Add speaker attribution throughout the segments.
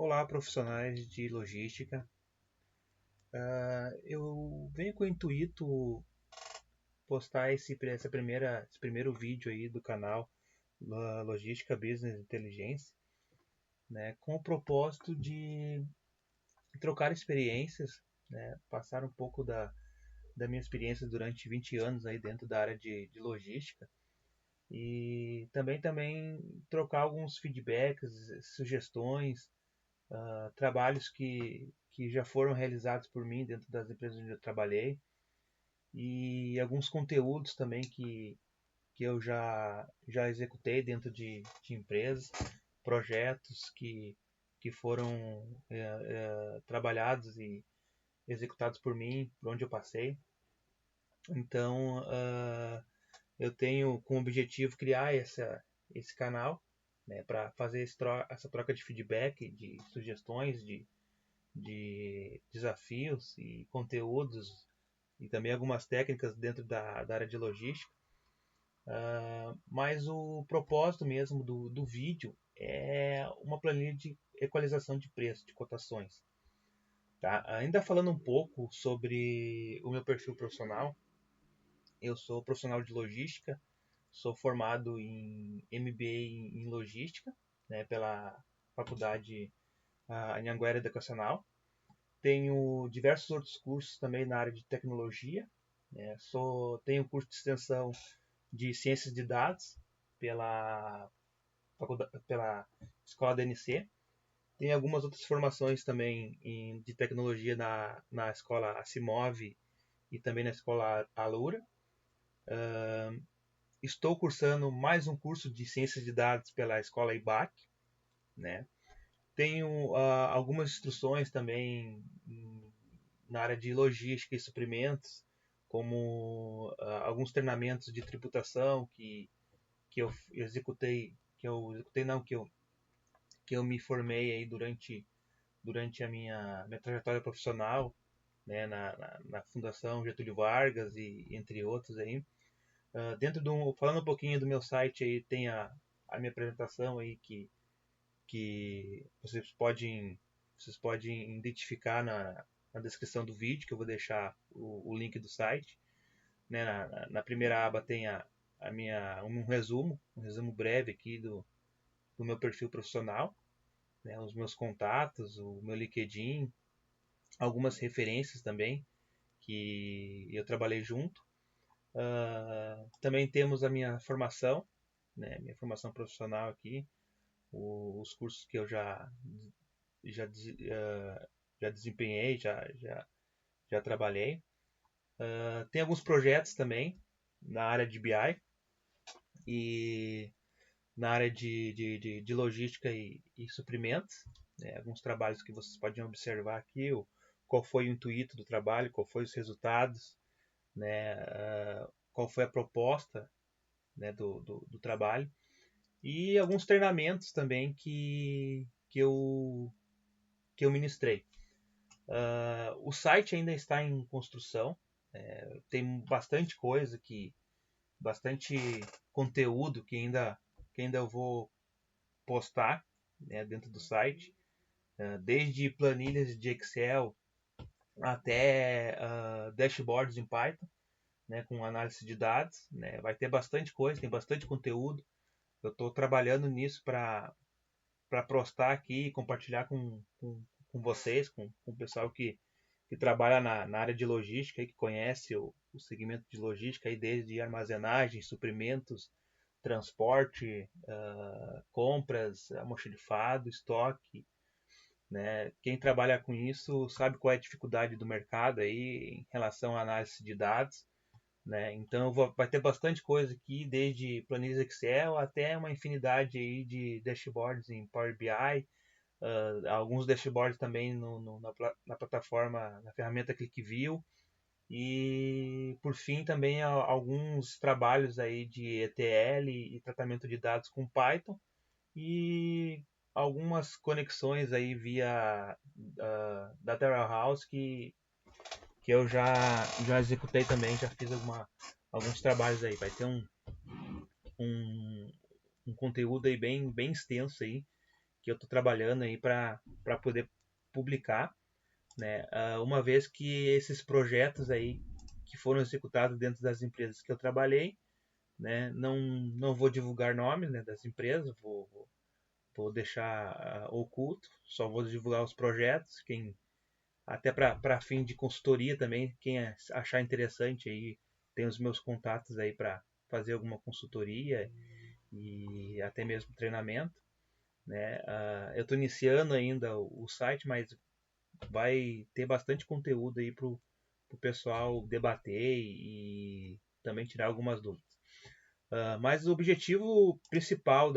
Speaker 1: Olá, profissionais de logística. Eu venho com o intuito postar esse primeiro vídeo aí do canal Logística Business Intelligence, né, com o propósito de trocar experiências, né, passar um pouco da minha experiência durante 20 anos aí dentro da área de logística e também trocar alguns feedbacks, sugestões, trabalhos que já foram realizados por mim dentro das empresas onde eu trabalhei e alguns conteúdos também que eu já executei dentro de empresas, projetos que foram trabalhados e executados por mim, por onde eu passei. Então, eu tenho como objetivo criar esse canal, né, para fazer essa troca de feedback, de sugestões, de desafios e conteúdos e também algumas técnicas dentro da área de logística. Mas o propósito mesmo do vídeo é uma planilha de equalização de preço, de cotações. Tá? Ainda falando um pouco sobre o meu perfil profissional, eu sou profissional de logística, sou formado em MBA em logística, né, pela faculdade Anhanguera Educacional. Tenho diversos outros cursos também na área de tecnologia. Né? Tenho curso de extensão de ciências de dados pela, pela escola DNC. Tenho algumas outras formações também de tecnologia na escola Asimov e também na escola Alura. Estou cursando mais um curso de ciências de dados pela escola IBAC. Né? Tenho algumas instruções também na área de logística e suprimentos, como alguns treinamentos de tributação que eu executei, que eu executei não, que eu me formei aí durante a minha trajetória profissional, né, na Fundação Getúlio Vargas e entre outros aí. Falando um pouquinho do meu site aí, tem a minha apresentação aí que vocês podem identificar na descrição do vídeo, que eu vou deixar o link do site. Né? Na primeira aba tem um resumo breve aqui do meu perfil profissional, né? Os meus contatos, o meu LinkedIn, algumas referências também que eu trabalhei junto. Também temos a minha formação, né? Minha formação profissional aqui, os cursos que eu já, já desempenhei, já trabalhei. Tem alguns projetos também na área de BI e na área de logística e suprimentos. Né? Alguns trabalhos que vocês podem observar aqui, qual foi o intuito do trabalho, qual foi os resultados, né? Qual foi a proposta, né, do trabalho. E alguns treinamentos também que eu ministrei. O site ainda está em construção, tem bastante coisa bastante conteúdo que ainda eu vou postar, né, dentro do site, desde planilhas de Excel até dashboards em Python, né, com análise de dados, né, vai ter bastante coisa, tem bastante conteúdo. Eu estou trabalhando nisso para postar aqui e compartilhar com vocês, com o pessoal que trabalha na área de logística e que conhece o segmento de logística aí desde armazenagem, suprimentos, transporte, compras, almoxarifado, estoque. Né? Quem trabalha com isso sabe qual é a dificuldade do mercado aí em relação à análise de dados. Né? Então vai ter bastante coisa aqui, desde planilhas Excel até uma infinidade aí de dashboards em Power BI, alguns dashboards também na plataforma, na ferramenta ClickView, e por fim também alguns trabalhos aí de ETL e tratamento de dados com Python e algumas conexões aí via Data Warehouse que eu já executei também, já fiz alguns trabalhos aí. Vai ter um conteúdo aí bem extenso aí que eu estou trabalhando aí para poder publicar, né? Uma vez que esses projetos aí que foram executados dentro das empresas que eu trabalhei, né? Não vou divulgar nomes, né, das empresas, vou deixar oculto, só vou divulgar os projetos, até para fim de consultoria também, quem achar interessante aí, tem os meus contatos aí para fazer alguma consultoria e até mesmo treinamento, né? Eu estou iniciando ainda o site, mas vai ter bastante conteúdo aí para o pessoal debater e também tirar algumas dúvidas. Mas o objetivo principal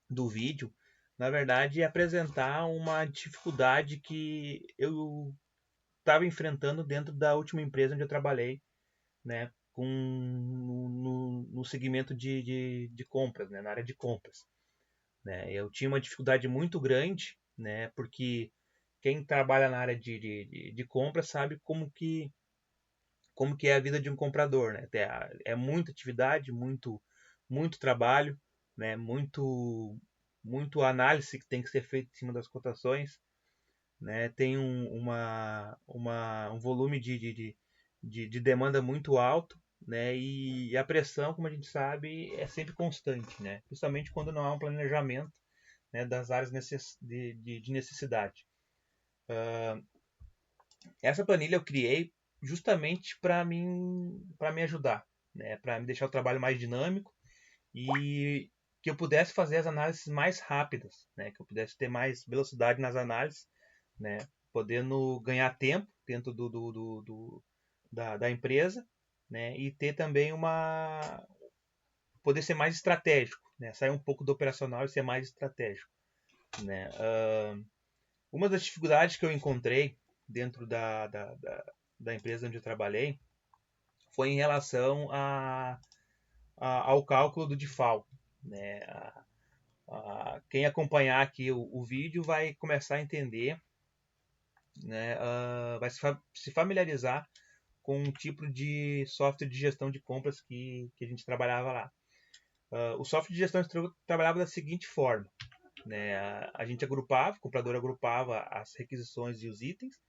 Speaker 1: do vídeo, na verdade, é apresentar uma dificuldade que eu estava enfrentando dentro da última empresa onde eu trabalhei, né, no segmento de compras, né, na área de compras. Né. Eu tinha uma dificuldade muito grande, né, porque quem trabalha na área de compras sabe como que é a vida de um comprador. Né. É muita atividade, muito trabalho, né, muito análise que tem que ser feita em cima das cotações, né, tem um volume de demanda muito alto, né, e a pressão, como a gente sabe, é sempre constante, né, principalmente quando não há um planejamento, né, das áreas de necessidade. Essa planilha eu criei justamente para me ajudar, né, para me deixar o trabalho mais dinâmico e que eu pudesse fazer as análises mais rápidas, né, que eu pudesse ter mais velocidade nas análises, né, podendo ganhar tempo dentro da empresa, né, e ter também poder ser mais estratégico, né, sair um pouco do operacional e ser mais estratégico, né. Uma das dificuldades que eu encontrei dentro da empresa onde eu trabalhei foi em relação ao cálculo do default, né. Quem acompanhar aqui o vídeo vai começar a entender, né, vai se familiarizar com um tipo de software de gestão de compras que a gente trabalhava lá. O software de gestão trabalhava da seguinte forma, né, a gente agrupava, o comprador agrupava as requisições e os itens,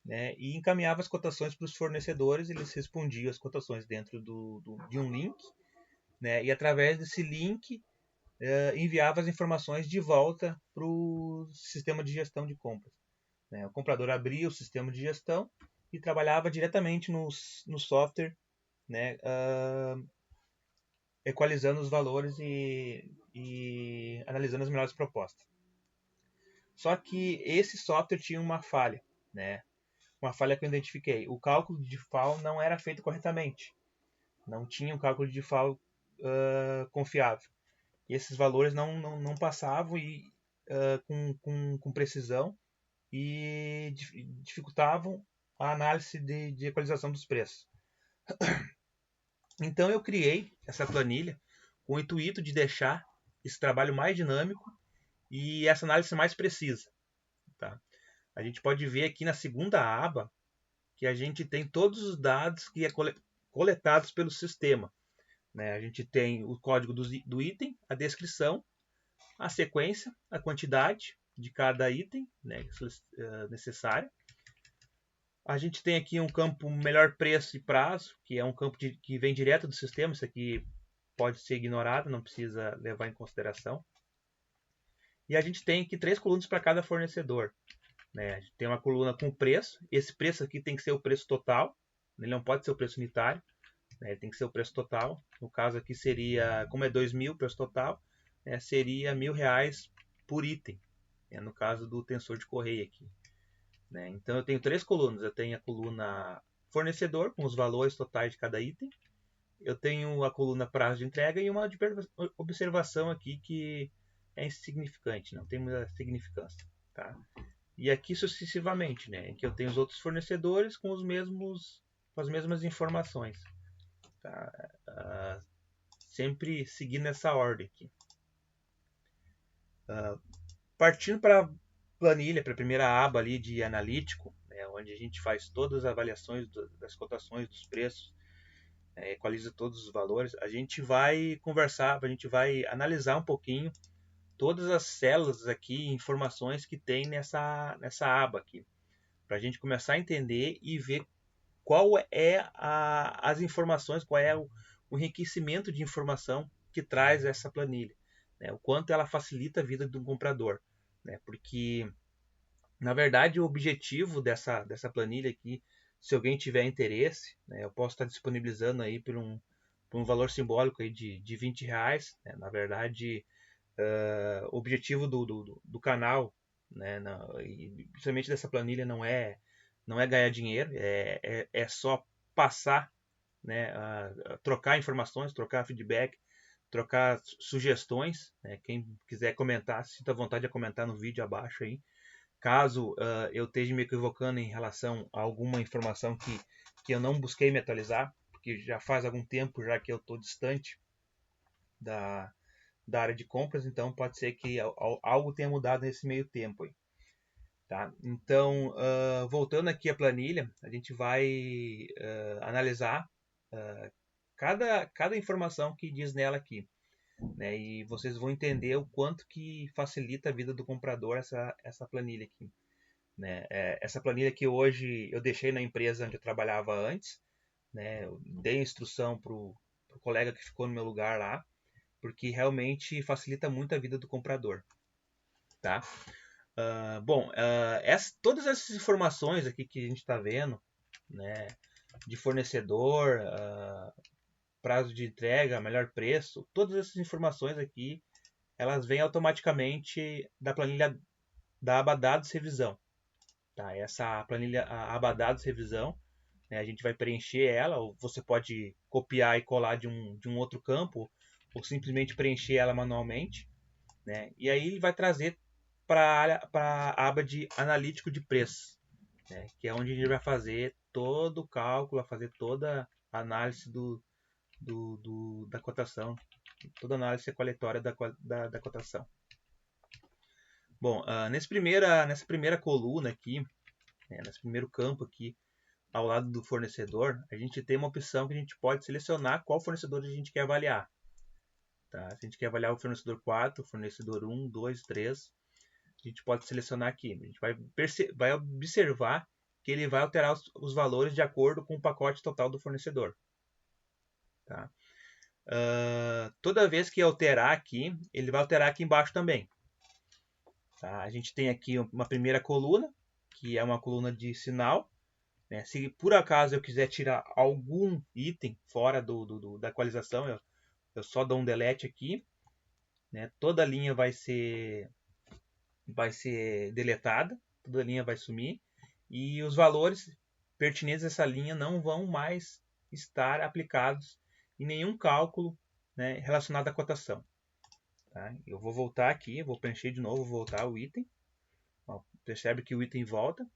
Speaker 1: né, e encaminhava as cotações para os fornecedores, eles respondiam as cotações dentro de um link, né, e através desse link enviava as informações de volta para o sistema de gestão de compras. Né? O comprador abria o sistema de gestão e trabalhava diretamente no software, né, equalizando os valores e analisando as melhores propostas. Só que esse software tinha uma falha, né? Uma falha que eu identifiquei. O cálculo de default não era feito corretamente. Não tinha um cálculo de default confiável. E esses valores não passavam com precisão e dificultavam a análise de equalização dos preços. Então eu criei essa planilha com o intuito de deixar esse trabalho mais dinâmico e essa análise mais precisa. Tá? A gente pode ver aqui na segunda aba que a gente tem todos os dados que é coletados pelo sistema. Né? A gente tem o código do item, a descrição, a sequência, a quantidade de cada item, né, necessária. A gente tem aqui um campo melhor preço e prazo, que é um campo que vem direto do sistema. Isso aqui pode ser ignorado, não precisa levar em consideração. E a gente tem aqui 3 colunas para cada fornecedor. Né? A gente tem uma coluna com preço. Esse preço aqui tem que ser o preço total. Ele não pode ser o preço unitário. Né? Ele tem que ser o preço total. No caso aqui seria, como é 2.000 preço total, né? Seria R$1.000 por item. Né? No caso do tensor de Correia aqui. Né? Então eu tenho 3 colunas. Eu tenho a coluna fornecedor, com os valores totais de cada item. Eu tenho a coluna prazo de entrega e uma de observação aqui que é insignificante, não tem muita significância. Tá? E aqui sucessivamente, né? Que eu tenho os outros fornecedores com as mesmas informações. Tá? Sempre seguindo essa ordem aqui. Partindo para a planilha, para a primeira aba ali de analítico, né, onde a gente faz todas as avaliações das cotações, dos preços, equaliza todos os valores, a gente vai conversar, a gente vai analisar um pouquinho todas as células aqui, informações que tem nessa aba aqui, para a gente começar a entender e ver qual é as informações, qual é o enriquecimento de informação que traz essa planilha, né? O quanto ela facilita a vida do comprador, né? Porque, na verdade, o objetivo dessa planilha aqui, se alguém tiver interesse, né, eu posso estar disponibilizando aí por um valor simbólico aí de R$ 20, né? Na verdade, o objetivo do canal, né, e principalmente dessa planilha, não é ganhar dinheiro, é só passar, né, a trocar informações, trocar feedback, trocar sugestões, né? Quem quiser comentar, sinta vontade de comentar no vídeo abaixo aí. Caso eu esteja me equivocando em relação a alguma informação que eu não busquei me atualizar, porque já faz algum tempo já que eu estou distante da área de compras, então pode ser que algo tenha mudado nesse meio tempo aí, tá? Então, voltando aqui à planilha, a gente vai analisar cada informação que diz nela aqui, né? E vocês vão entender o quanto que facilita a vida do comprador essa planilha aqui, né? Essa planilha que hoje eu deixei na empresa onde eu trabalhava antes, né? Eu dei instrução para o colega que ficou no meu lugar lá, porque realmente facilita muito a vida do comprador, tá? Bom, todas essas informações aqui que a gente está vendo, né, de fornecedor, prazo de entrega, melhor preço, todas essas informações aqui, elas vêm automaticamente da planilha da aba dados revisão, tá? Essa planilha, a aba dados revisão, né, a gente vai preencher ela, ou você pode copiar e colar de um outro campo, ou simplesmente preencher ela manualmente, né? E aí ele vai trazer para a aba de analítico de preço, né? Que é onde a gente vai fazer todo o cálculo, vai fazer toda a análise da cotação, toda a análise coletória da cotação. Bom, nessa primeira coluna aqui, né, nesse primeiro campo aqui, ao lado do fornecedor, a gente tem uma opção que a gente pode selecionar qual fornecedor a gente quer avaliar. Tá? Se a gente quer avaliar o fornecedor 4, fornecedor 1, 2, 3, a gente pode selecionar aqui. A gente vai observar que ele vai alterar os valores de acordo com o pacote total do fornecedor. Tá? Toda vez que alterar aqui, ele vai alterar aqui embaixo também. Tá? A gente tem aqui uma primeira coluna, que é uma coluna de sinal. Né? Se por acaso eu quiser tirar algum item fora da equalização, eu só dou um delete aqui. Né? Toda a linha vai ser deletada, toda a linha vai sumir. E os valores pertinentes a essa linha não vão mais estar aplicados em nenhum cálculo, né, relacionado à cotação. Tá? Eu vou voltar aqui, vou preencher de novo, vou voltar o item. Ó, percebe que o item volta.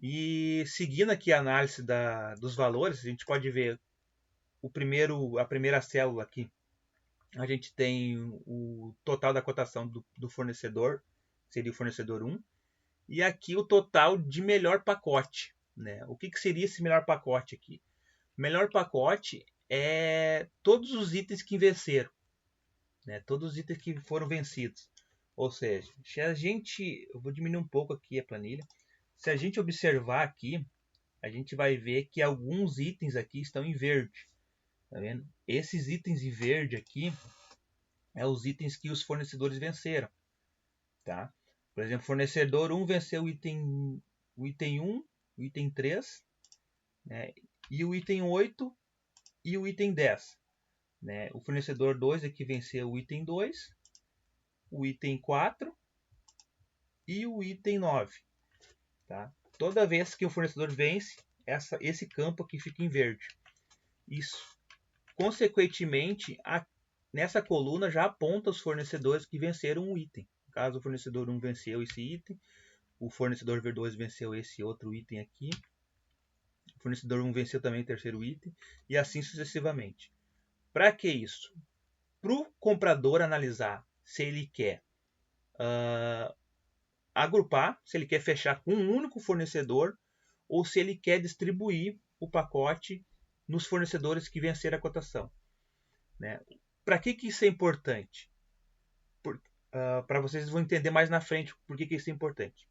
Speaker 1: E seguindo aqui a análise dos valores, a gente pode ver a primeira célula aqui. A gente tem o total da cotação do fornecedor, seria o fornecedor 1. E aqui o total de melhor pacote. Né? O que seria esse melhor pacote aqui? O melhor pacote é todos os itens que venceram. Né? Todos os itens que foram vencidos. Ou seja, se a gente... Eu vou diminuir um pouco aqui a planilha. Se a gente observar aqui, a gente vai ver que alguns itens aqui estão em verde. Tá vendo? Esses itens em verde aqui é os itens que os fornecedores venceram. Tá? Por exemplo, fornecedor 1 venceu o item 1, o item 3, né? E o item 8 e o item 10. Né? O fornecedor 2 aqui venceu o item 2, o item 4 e o item 9. Tá? Toda vez que o fornecedor vence, esse campo aqui fica em verde. Isso, consequentemente, nessa coluna já aponta os fornecedores que venceram o item. Caso o fornecedor 1 venceu esse item, o fornecedor V2 venceu esse outro item aqui, o fornecedor 1 venceu também o terceiro item, e assim sucessivamente. Para que isso? Para o comprador analisar se ele quer agrupar, se ele quer fechar com um único fornecedor, ou se ele quer distribuir o pacote nos fornecedores que venceram a cotação. Né? Para que isso é importante? para vocês vão entender mais na frente por que isso é importante.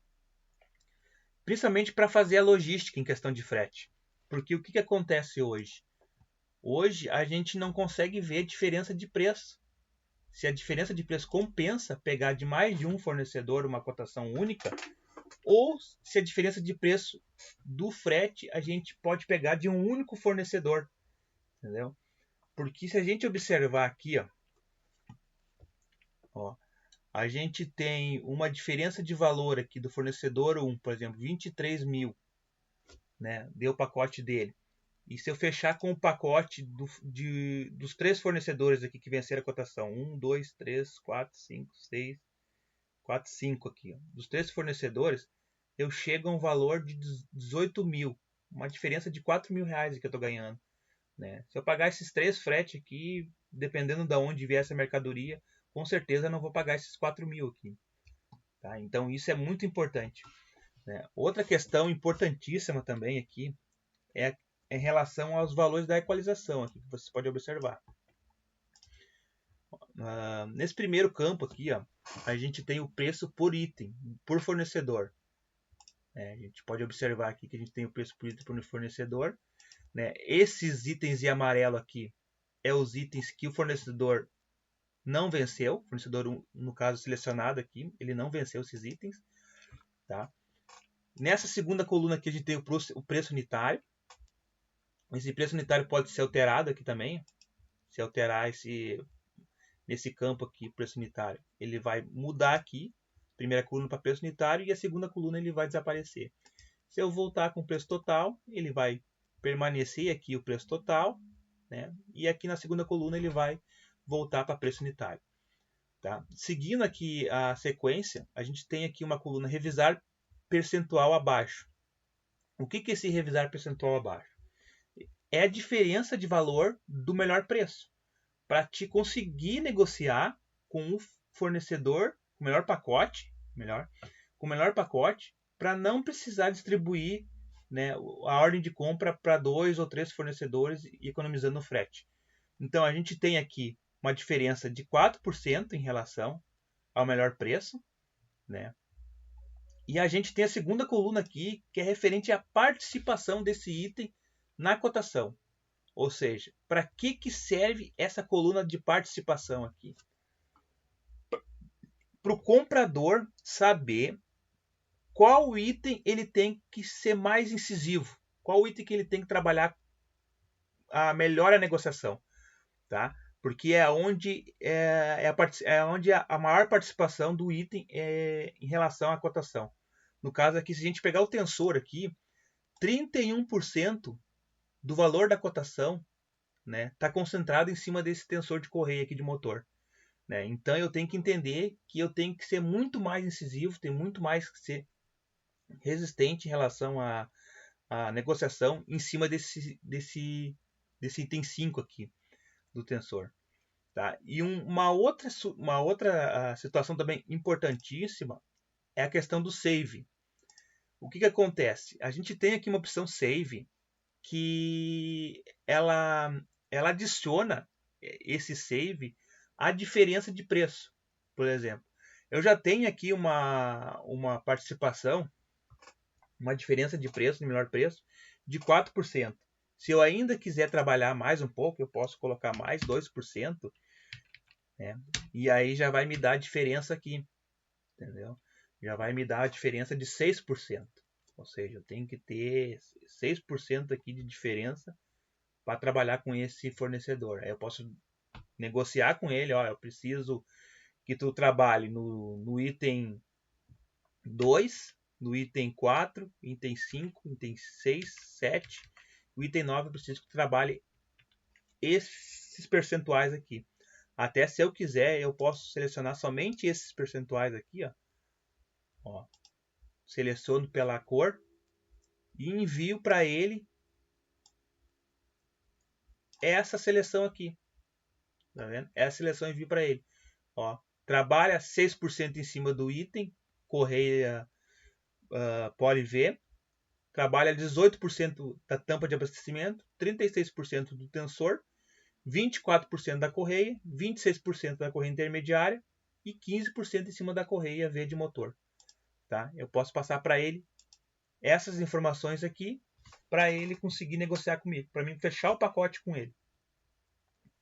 Speaker 1: Principalmente para fazer a logística em questão de frete. Porque o que acontece hoje? Hoje a gente não consegue ver a diferença de preço. Se a diferença de preço compensa pegar de mais de um fornecedor uma cotação única, ou se a diferença de preço do frete a gente pode pegar de um único fornecedor. Entendeu? Porque se a gente observar aqui, ó, a gente tem uma diferença de valor aqui do fornecedor 1, por exemplo, 23 mil, né? Deu o pacote dele. E se eu fechar com o pacote dos 3 fornecedores aqui que venceram a cotação, 1, 2, 3, 4, 5, 6, 4, 5 aqui, ó. Dos 3 fornecedores, eu chego a um valor de 18 mil, uma diferença de 4 mil reais que eu estou ganhando. Né? Se eu pagar esses 3 fretes aqui, dependendo de onde vier essa mercadoria, com certeza eu não vou pagar esses 4 mil aqui. Tá? Então isso é muito importante. Né? Outra questão importantíssima também aqui é em relação aos valores da equalização, aqui, que você pode observar. Nesse primeiro campo aqui, ó, a gente tem o preço por item, por fornecedor. A gente pode observar aqui que a gente tem o preço por item por fornecedor. Né? Esses itens em amarelo aqui é os itens que o fornecedor não venceu. O fornecedor, no caso selecionado aqui, ele não venceu esses itens. Tá? Nessa segunda coluna aqui a gente tem o preço unitário. Esse preço unitário pode ser alterado aqui também. Se alterar nesse campo aqui, preço unitário, ele vai mudar aqui. Primeira coluna para preço unitário e a segunda coluna ele vai desaparecer. Se eu voltar com o preço total, ele vai permanecer aqui o preço total, né? E aqui na segunda coluna ele vai voltar para preço unitário. Tá? Seguindo aqui a sequência, a gente tem aqui uma coluna revisar percentual abaixo. O que é esse revisar percentual abaixo? É a diferença de valor do melhor preço. Para te conseguir negociar com o fornecedor com o melhor pacote, para não precisar distribuir, né, a ordem de compra para 2 ou 3 fornecedores e economizando o frete. Então a gente tem aqui uma diferença de 4% em relação ao melhor preço, né? E a gente tem a segunda coluna aqui, que é referente à participação desse item na cotação. Ou seja, para que serve essa coluna de participação aqui? Para o comprador saber qual item ele tem que ser mais incisivo, qual item que ele tem que trabalhar melhor a negociação. Tá? Porque é onde onde a maior participação do item em relação à cotação. No caso aqui, se a gente pegar o tensor aqui, 31% do valor da cotação, né, está concentrado em cima desse tensor de correia aqui de motor. Né? Então eu tenho que entender que eu tenho que ser muito mais incisivo, tem muito mais que ser resistente em relação à negociação em cima desse item 5 aqui do tensor. Tá? E uma outra situação também importantíssima é a questão do save. O que acontece? A gente tem aqui uma opção save que ela adiciona esse save à diferença de preço. Por exemplo, eu já tenho aqui uma participação, uma diferença de preço, no menor preço, de 4%. Se eu ainda quiser trabalhar mais um pouco, eu posso colocar mais 2%, né? E aí já vai me dar a diferença aqui, entendeu? Já vai me dar a diferença de 6%. Ou seja, eu tenho que ter 6% aqui de diferença para trabalhar com esse fornecedor. Aí eu posso negociar com ele, ó, eu preciso que tu trabalhe no item 2, no item 4, item 5, item 6, 7, o item 9 eu preciso que tu trabalhe esses percentuais aqui. Até se eu quiser, eu posso selecionar somente esses percentuais aqui, ó. Seleciono pela cor e envio para ele essa seleção aqui. Tá vendo? Essa seleção eu envio para ele. Ó, trabalha 6% em cima do item, correia PolyV. Trabalha 18% da tampa de abastecimento, 36% do tensor, 24% da correia, 26% da correia intermediária e 15% em cima da correia V de motor. Tá? Eu posso passar para ele essas informações aqui para ele conseguir negociar comigo, para mim fechar o pacote com ele.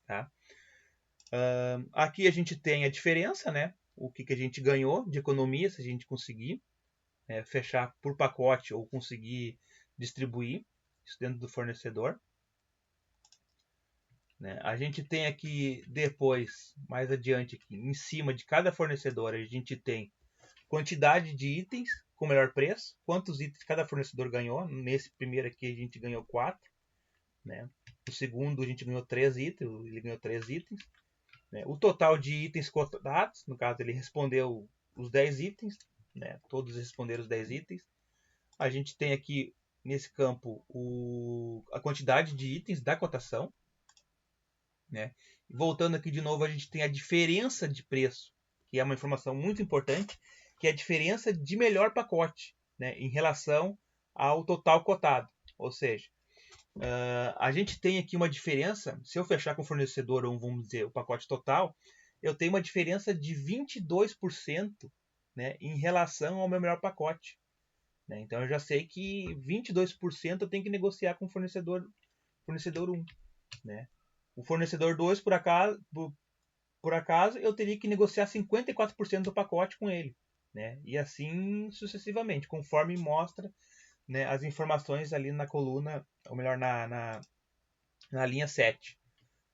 Speaker 1: Tá? Aqui a gente tem a diferença, né? O que a gente ganhou de economia se a gente conseguir fechar por pacote ou conseguir distribuir isso dentro do fornecedor. Né? A gente tem aqui depois, mais adiante aqui, em cima de cada fornecedor, a gente tem quantidade de itens com melhor preço, quantos itens cada fornecedor ganhou. Nesse primeiro aqui a gente ganhou 4. Né? No segundo a gente ganhou 3 itens, ele ganhou 3 itens. Né? O total de itens cotados, no caso ele respondeu os 10 itens, né? Todos responderam os 10 itens. A gente tem aqui nesse campo a quantidade de itens da cotação. Né? Voltando aqui de novo, a gente tem a diferença de preço, que é uma informação muito importante, que é a diferença de melhor pacote, né, em relação ao total cotado. Ou seja, a gente tem aqui uma diferença, se eu fechar com o fornecedor, ou vamos dizer, o pacote total, eu tenho uma diferença de 22%, né, em relação ao meu melhor pacote. Né? Então eu já sei que 22% eu tenho que negociar com o fornecedor 1. Né? O fornecedor 2, por acaso, eu teria que negociar 54% do pacote com ele. Né? E assim sucessivamente, conforme mostra, né, as informações ali na coluna, ou melhor, na linha 7.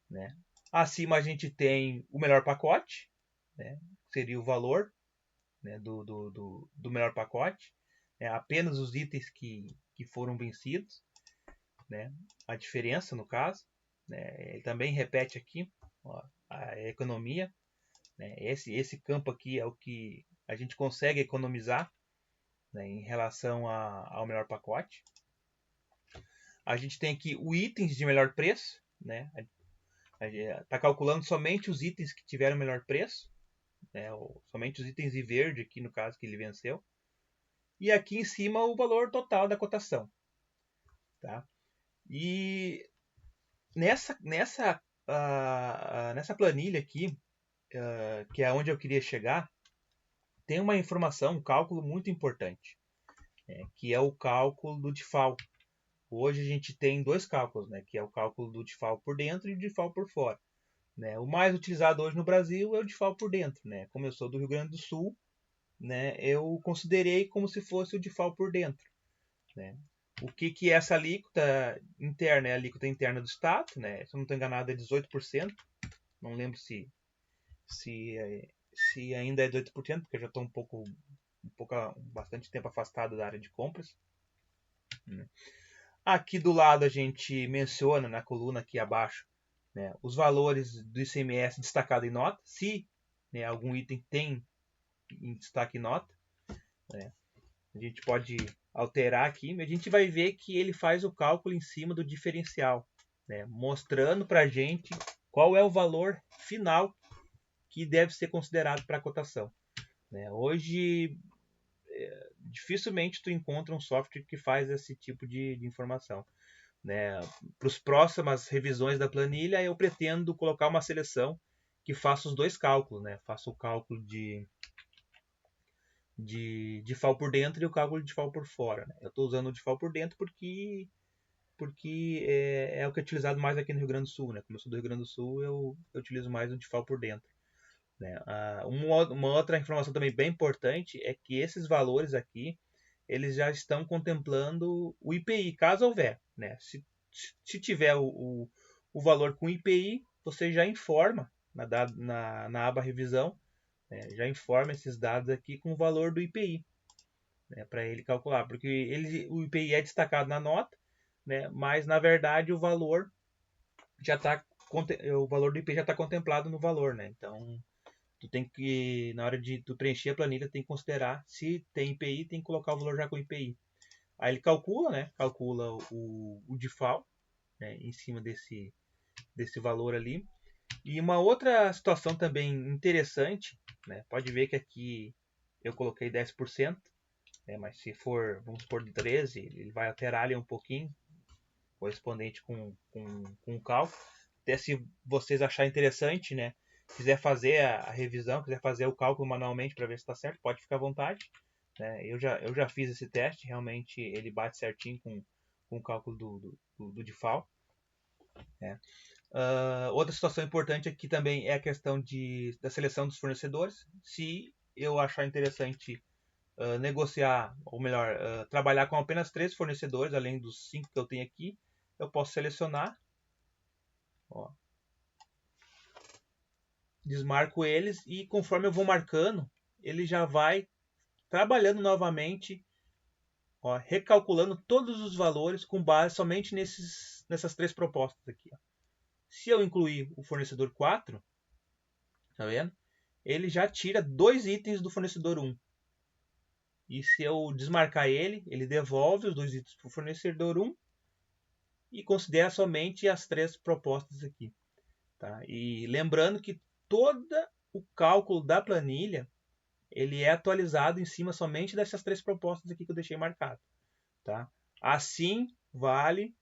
Speaker 1: Né? Acima a gente tem o melhor pacote, né, seria o valor, né, do melhor pacote, apenas os itens que foram vencidos, né, a diferença no caso. Né, ele também repete aqui, ó, a economia. Né, esse campo aqui é o que a gente consegue economizar, né, em relação ao melhor pacote. A gente tem aqui os itens de melhor preço. Né, está calculando somente os itens que tiveram melhor preço. Né, somente os itens em verde aqui no caso que ele venceu. E aqui em cima o valor total da cotação. Tá? E nessa planilha aqui, que é onde eu queria chegar, tem uma informação, um cálculo muito importante, que é o cálculo do default. Hoje a gente tem 2 cálculos, né, que é o cálculo do default por dentro e o default por fora. Né? O mais utilizado hoje no Brasil é o default por dentro. Né? Como eu sou do Rio Grande do Sul, né, eu considerei como se fosse o default por dentro. Né? O que é essa alíquota interna? É a alíquota interna do Estado, né? Se eu não estou enganado é 18%. Não lembro se ainda é 18%, porque eu já estou bastante tempo afastado da área de compras. Né? Aqui do lado a gente menciona na coluna aqui abaixo, né, os valores do ICMS destacado em nota, se, né, algum item tem em destaque em nota. Né? A gente pode alterar aqui, mas a gente vai ver que ele faz o cálculo em cima do diferencial, né, mostrando para a gente qual é o valor final que deve ser considerado para a cotação. Né? Hoje, dificilmente tu encontra um software que faz esse tipo de informação. Né? Para as próximas revisões da planilha, eu pretendo colocar uma seleção que faça os 2 cálculos. Né? Faça o cálculo de default por dentro e o cálculo de default por fora. Né? Eu estou usando o default por dentro porque é o que é utilizado mais aqui no Rio Grande do Sul. Né? Como eu sou do Rio Grande do Sul, eu utilizo mais o default por dentro. Né? Uma outra informação também bem importante é que esses valores aqui, eles já estão contemplando o IPI, caso houver. Né? Se tiver o valor com IPI, você já informa na aba revisão, né? Já informa esses dados aqui com o valor do IPI, né? Para ele calcular, porque o IPI é destacado na nota, né? Mas na verdade o valor do IPI já está contemplado no valor. Né? Então tu tem que, na hora de tu preencher a planilha, tem que considerar se tem IPI, tem que colocar o valor já com IPI. Aí ele calcula, né? Calcula o default, né, em cima desse valor ali. E uma outra situação também interessante, né, pode ver que aqui eu coloquei 10%, né, mas se for, vamos supor, 13%, ele vai alterar ali um pouquinho, correspondente com o cálculo. Até se vocês acharem interessante, né, quiser fazer a revisão, quiser fazer o cálculo manualmente para ver se está certo, pode ficar à vontade. Né? Eu já fiz esse teste, realmente ele bate certinho com o cálculo do default. Né? Outra situação importante aqui também é a questão da seleção dos fornecedores. Se eu achar interessante negociar, ou melhor, trabalhar com apenas 3 fornecedores, além dos 5 que eu tenho aqui, eu posso selecionar, ó, desmarco eles e conforme eu vou marcando, ele já vai trabalhando novamente, ó, recalculando todos os valores com base somente nessas 3 propostas aqui. Ó. Se eu incluir o fornecedor 4, tá vendo? Ele já tira 2 itens do fornecedor 1. E se eu desmarcar ele, ele devolve os 2 itens para o fornecedor 1 e considera somente as 3 propostas aqui. Tá? E lembrando que todo o cálculo da planilha ele é atualizado em cima somente dessas 3 propostas aqui que eu deixei marcado. Tá? Assim vale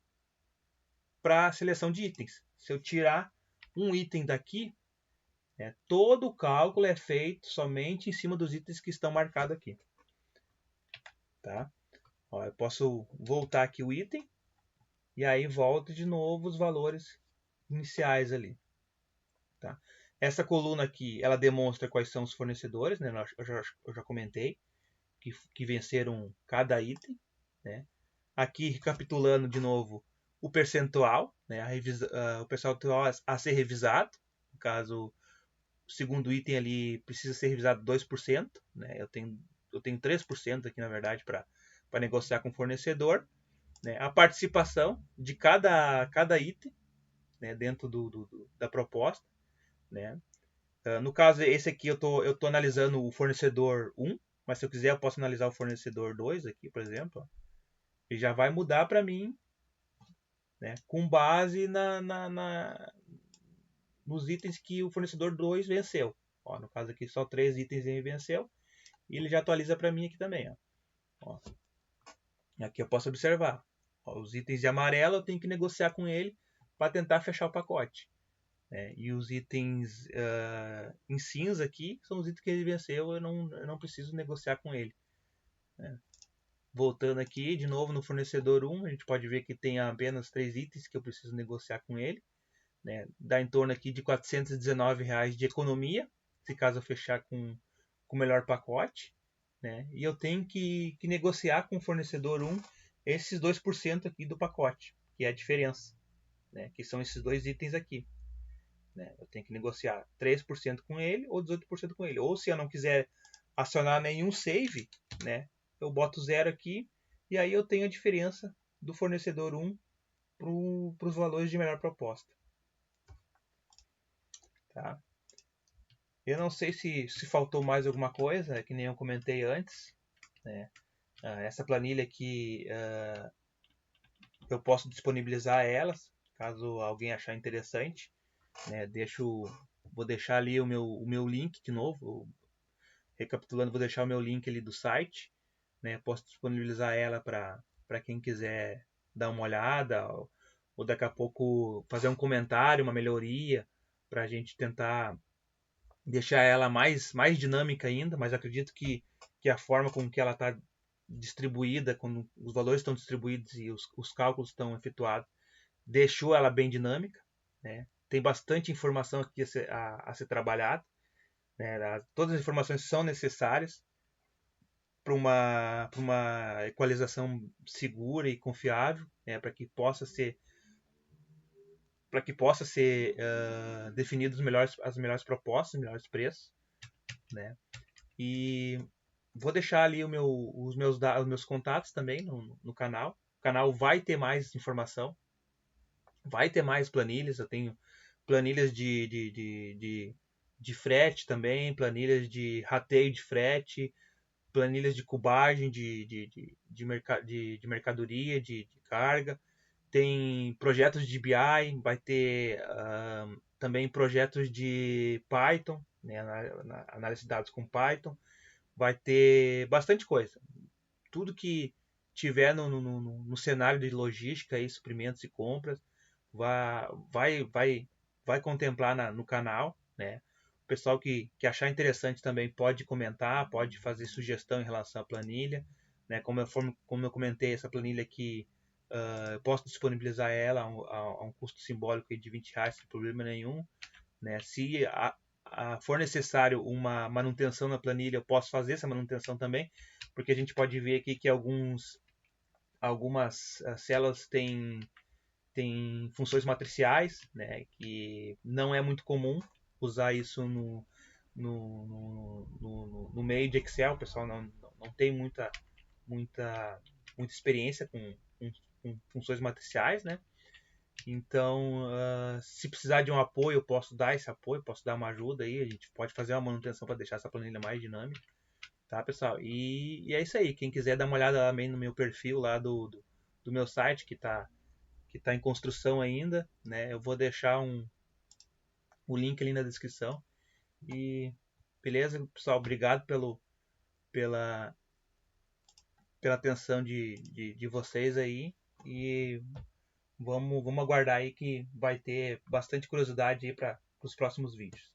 Speaker 1: para a seleção de itens. Se eu tirar um item daqui, todo o cálculo é feito somente em cima dos itens que estão marcados aqui. Tá? Ó, eu posso voltar aqui o item e aí volto de novo os valores iniciais ali. Tá? Essa coluna aqui, ela demonstra quais são os fornecedores, né? Eu já comentei, que venceram cada item. Né? Aqui, recapitulando de novo, o percentual, né? O percentual a ser revisado. No caso, o segundo item ali precisa ser revisado 2%. Né? Eu tenho 3% aqui, na verdade, para negociar com o fornecedor. Né? A participação de cada item, né? Dentro da proposta. Né? No caso, esse aqui eu tô analisando o fornecedor 1, mas se eu quiser eu posso analisar o fornecedor 2 aqui, por exemplo. E já vai mudar para mim, né, com base nos itens que o fornecedor 2 venceu. Ó, no caso aqui só 3 itens ele venceu. E ele já atualiza para mim aqui também. Ó. Aqui eu posso observar. Ó, os itens de amarelo eu tenho que negociar com ele para tentar fechar o pacote. E os itens em cinza aqui são os itens que ele venceu, eu não preciso negociar com ele. Né? Voltando aqui, de novo no fornecedor 1, a gente pode ver que tem apenas 3 itens que eu preciso negociar com ele. Né? Dá em torno aqui de R$ 419 de economia, se caso eu fechar com o melhor pacote. Né? E eu tenho que negociar com o fornecedor 1 esses 2% aqui do pacote, que é a diferença. Né? Que são esses 2 itens aqui. Né? Eu tenho que negociar 3% com ele ou 18% com ele. Ou se eu não quiser acionar nenhum save, né, eu boto 0 aqui e aí eu tenho a diferença do fornecedor 1 para os valores de melhor proposta. Tá? Eu não sei se faltou mais alguma coisa, que nem eu comentei antes. Né? Essa planilha aqui eu posso disponibilizar elas, caso alguém achar interessante. Né? Vou deixar ali o meu link de novo. Recapitulando, vou deixar o meu link ali do site. Né? Posso disponibilizar ela para quem quiser dar uma olhada ou daqui a pouco fazer um comentário, uma melhoria, para a gente tentar deixar ela mais dinâmica ainda, mas acredito que a forma com que ela está distribuída, quando os valores estão distribuídos e os cálculos estão efetuados, deixou ela bem dinâmica. Né? Tem bastante informação aqui a ser trabalhada. Né? Todas as informações são necessárias para uma equalização segura e confiável, né? Para que possa ser definidos as melhores propostas, os melhores preços. Né? E vou deixar ali os meus contatos também no canal. O canal vai ter mais informação, vai ter mais planilhas. Eu tenho planilhas de frete também, planilhas de rateio de frete, planilhas de cubagem de mercadoria, de carga. Tem projetos de BI, vai ter também projetos de Python, né, análise de dados com Python. Vai ter bastante coisa. Tudo que tiver no cenário de logística, e suprimentos e compras, vai contemplar no canal. Né? pessoal que achar interessante também pode comentar, pode fazer sugestão em relação à planilha, né? Como eu comentei, essa planilha aqui, eu posso disponibilizar ela a um custo simbólico de R$ 20, sem problema nenhum, né? Se for necessário uma manutenção na planilha, eu posso fazer essa manutenção também, porque a gente pode ver aqui que algumas células têm funções matriciais, né, que não é muito comum usar isso no meio de Excel. O pessoal não tem muita experiência com funções matriciais, né? Então, se precisar de um apoio, eu posso dar esse apoio, posso dar uma ajuda aí, a gente pode fazer uma manutenção para deixar essa planilha mais dinâmica, tá, pessoal? E é isso aí. Quem quiser dar uma olhada também no meu perfil lá do meu site, que está em construção ainda, né? Eu vou deixar o link ali na descrição. E beleza, pessoal, obrigado pela, pela atenção de vocês aí. E vamos aguardar aí que vai ter bastante curiosidade aí para os próximos vídeos.